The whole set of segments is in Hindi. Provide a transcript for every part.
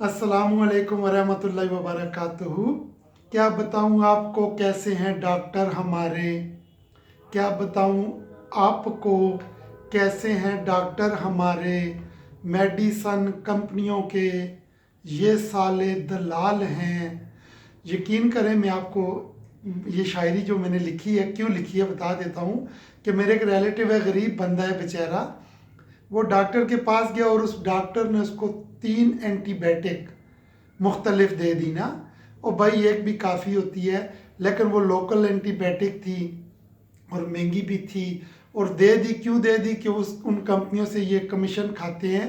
अस्सलामुअलैकुम वरहमतुल्लाहि वबरकातुहू। क्या बताऊं आपको कैसे हैं डॉक्टर हमारे। क्या बताऊं आपको कैसे हैं डॉक्टर हमारे। मेडिसन कंपनियों के ये साले दलाल हैं। यकीन करें, मैं आपको ये शायरी जो मैंने लिखी है क्यों लिखी है बता देता हूँ कि मेरे एक रिलेटिव है, गरीब बंदा है बेचारा। वो डॉक्टर के पास गया और उस डॉक्टर ने उसको 3 एंटीबायोटिक मुख्तलिफ दे दी ना। और भाई एक भी काफ़ी होती है, लेकिन वो लोकल एंटीबायोटिक थी और महंगी भी थी। और दे दी क्यों दे दी कि उस उन कंपनियों से ये कमीशन खाते हैं।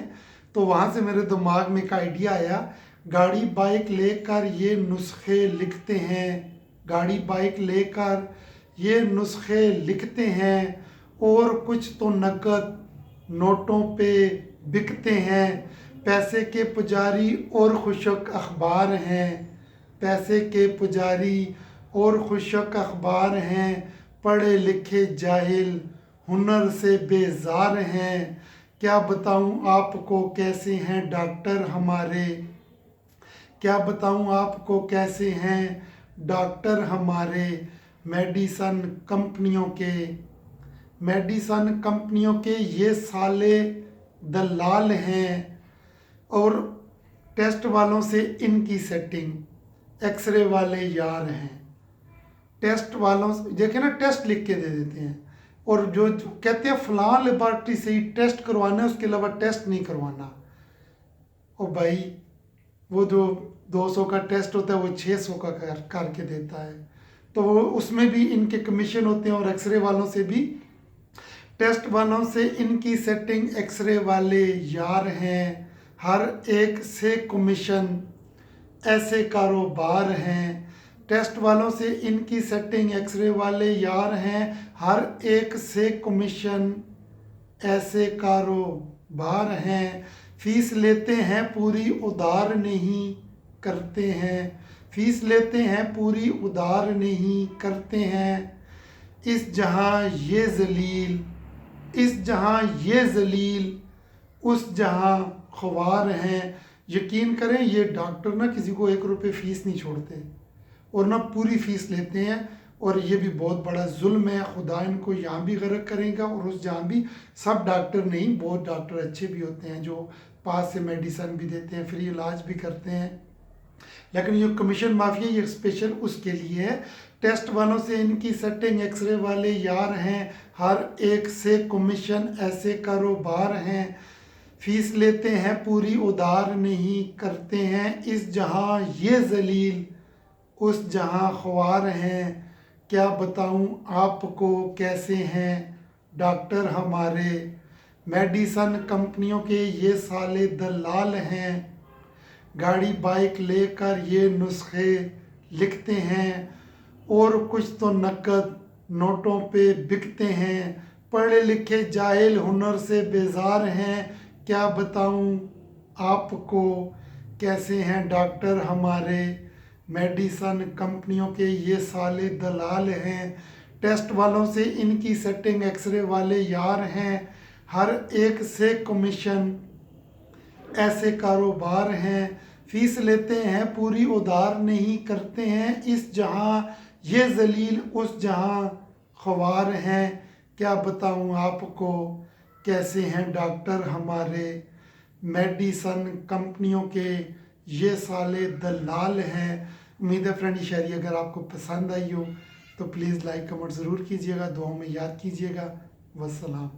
तो वहाँ से मेरे दिमाग में एक आइडिया आया, गाड़ी बाइक लेकर ये नुस्खे लिखते हैं। गाड़ी बाइक लेकर ये नुस्खे लिखते हैं और कुछ तो नकद नोटों पे बिकते हैं। पैसे के पुजारी और खुशक अखबार हैं। पैसे के पुजारी और खुशक अखबार हैं। पढ़े लिखे जाहिल हुनर से बेजार हैं। क्या बताऊं आपको कैसे हैं डॉक्टर हमारे। क्या बताऊं आपको कैसे हैं डॉक्टर हमारे। मेडिसन कंपनियों के मेडिसन कंपनियों के ये साले दलाल हैं। और टेस्ट वालों से इनकी सेटिंग, एक्सरे वाले यार हैं। टेस्ट वालों से देखे ना, टेस्ट लिख के दे देते हैं और जो कहते हैं फलां लेबॉर्ट्री से ही टेस्ट करवाना है, उसके अलावा टेस्ट नहीं करवाना। और भाई वो जो 200 का टेस्ट होता है वो 600 का करके देता है। तो वो उसमें भी इनके कमीशन होते हैं। और एक्सरे वालों से भी, टेस्ट वालों से इनकी सेटिंग, एक्सरे वाले यार हैं। हर एक से कमीशन, ऐसे कारोबार हैं। टेस्ट वालों से इनकी सेटिंग, एक्सरे वाले यार हैं। हर एक से कमीशन, ऐसे कारोबार हैं। फीस लेते हैं पूरी उधार नहीं करते हैं। फीस लेते हैं पूरी उधार नहीं करते हैं। इस जहां ये जलील, इस जहां ये जलील, उस जहां ख्वार हैं। यकीन करें, ये डॉक्टर ना किसी को 1 रुपये फ़ीस नहीं छोड़ते और ना पूरी फ़ीस लेते हैं। और ये भी बहुत बड़ा जुल्म है। खुदा इनको यहाँ भी गर्क करेगा और उस जहाँ भी। सब डॉक्टर नहीं, बहुत डॉक्टर अच्छे भी होते हैं जो पास से मेडिसन भी देते हैं, फ्री इलाज भी करते हैं। लेकिन ये कमीशन माफिया ये स्पेशल उसके लिए है। टेस्ट वालों से इनकी सेटिंग, एक्सरे वाले यार हैं। हर एक से कमीशन, ऐसे कारोबार हैं। फीस लेते हैं पूरी उधार नहीं करते हैं। इस जहां ये जलील, उस जहां ख्वार हैं। क्या बताऊं आपको कैसे हैं डॉक्टर हमारे। मेडिसन कंपनियों के ये साले दलाल हैं। गाड़ी बाइक लेकर ये नुस्खे लिखते हैं और कुछ तो नकद नोटों पे बिकते हैं। पढ़े लिखे जाहिल हुनर से बेजार हैं। क्या बताऊं आपको कैसे हैं डॉक्टर हमारे। मेडिसन कंपनियों के ये साले दलाल हैं। टेस्ट वालों से इनकी सेटिंग, एक्सरे वाले यार हैं। हर एक से कमीशन, ऐसे कारोबार हैं। फीस लेते हैं पूरी उधार नहीं करते हैं। इस जहां ये जलील, उस जहां ख्वार हैं। क्या बताऊं आपको कैसे हैं डॉक्टर हमारे। मेडिसन कंपनियों के ये साले दलाल हैं। उम्मीद है फ्रेंड ये शायरी अगर आपको पसंद आई हो तो प्लीज़ लाइक कमेंट ज़रूर कीजिएगा, दुआओं में याद कीजिएगा। वस्सलाम।